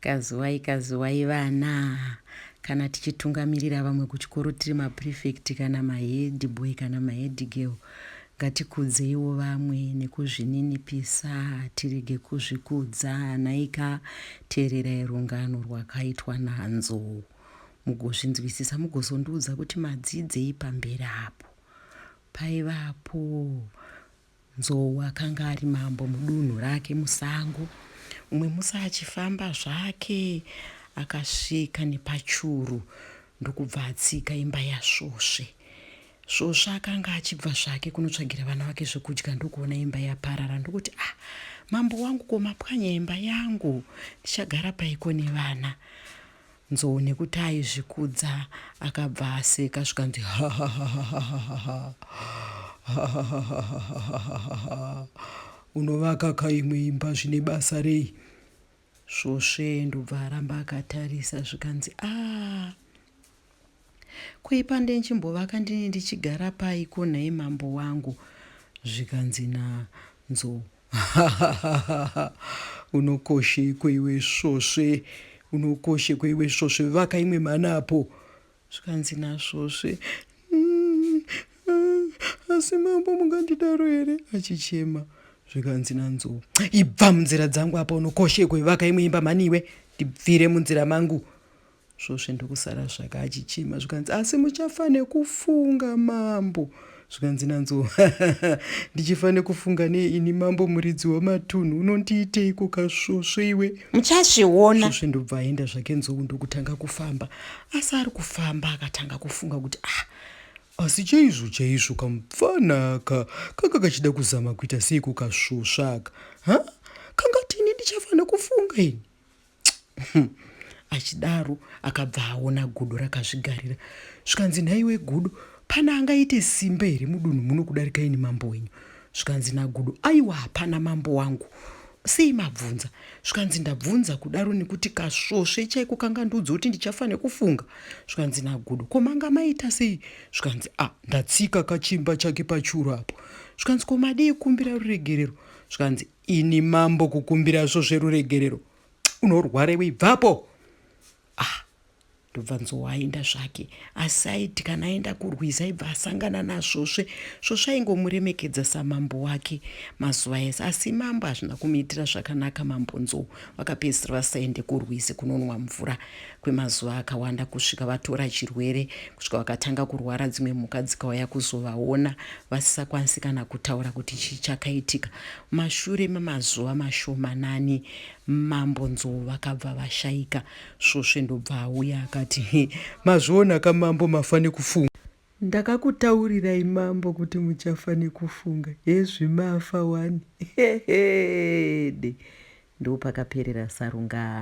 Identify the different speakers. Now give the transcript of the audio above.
Speaker 1: Kazuwai vana, kana tichitungamirira vamwe kuchikoro tiri maprefect kana mahead boy kana mahead girl, ngatikudzeiwo vamwe nekuzvininipisa, tirege kuzvikudza. Naika teererai rungano rwakaitwa naNzou, mugozvinzwisisa, mugozondiudza kuti madzidzei pamberi apo. Paivapo Nzou akanga ari mambo mudunhu rake musango. Umwe musi achifamba zvake akasvika nepachuru ndokubva atsika imba yaSvosve. Svosve akanga achibva zvake kunotsvagira vana vake zvekudya, ndokuona imba yaparara. Ndokuti mambo wangu komapwanya imba yangu, ndichagara paiko nevana. Nzou nekuti aizvikudza akabva aseka zvikanzi unovaka kaimwe imba zvine basa rei? Svosve ndobva aramba akatarisa zvikanzi kuipa ndenchimbovaka ndini ndichigara paiko nhaye mambo wangu. Zvikanzi naNzou unokoshekwa iwe Svosve, unokoshekwa iwe Svosve, vaka imwe manapo. Zvikanzi naSvosve asi mambo mungandidaro here? Achichema. Zvikanzi naNzou ibva munzira dzangu apa, unokoshekwa vaka imwe imba maniwe, ndibvire munzira mangu. Svosve ndokusara zvake achichema. Zvikanzi asi muchafane kufunga mambo. Zvikanzi naNzou ndichifane kufunga nei ini mambo muridzi wamatunhu, unondiiteiko kaSvosve iwe? Muchazviona. Svosve ndobva aenda zvake Nzou ndokutanga kufamba. Asi ari kufamba akatanga kufunga kuti asi chaizvo kamupfana aka kanga kachida kuzama kuita seiko kaSvosve aka, kangatini ndichafana kufunga ini. Achidaro akabva aona gudo rakazvigarira. Zvikanzi nhaiwe gudo, pana angaite simba here mudunhu muno kudarika ini mambo wenyu? Zvikanzi nagudo aiwa hapana mambo wangu, sei mabvunza? Zvikanzi ndabvunza kudaro nekuti kaSvosve chaiko kanga ndiudza kuti ndichafane kufunga. Zvikanzi nagudo komanga maita sei? Zvikanzi ndatsika kachimba chake pachuru apo. Zvikanzi komadii kumbira ruregerero? Zvikanzi ini mambo kukumbira Svosve ruregerero? Unorwara iwe, ibvapo. Ndobva Nzou aenda zvake, asi aiti kana aenda kurwiza aibva asangana naSvosve. Svosve aingomuremekedza samambo wake mazuva ese, asi mambo hazvina kumuitira zvakanaka. Mambo Nzou vakapedzisira vasaende kurwizi kunonwa mvura kwemazuva akawanda, kusvika vatora chirwere, kusvika vakatanga kurwara. Dzimwe mhuka dzikauya kuzovaona vasisakwanisi kana kutaura kuti chii chakaitika. Mashure memazuva mashomanani mambo Nzou vakabva vashaika. Svosve ndobva auya akati mazviona kamambo mafane kufunga. Ndakakutaurirai mambo kuti muchafane kufunga, hezvi mafa wani. Ndo pakaperera sarungano.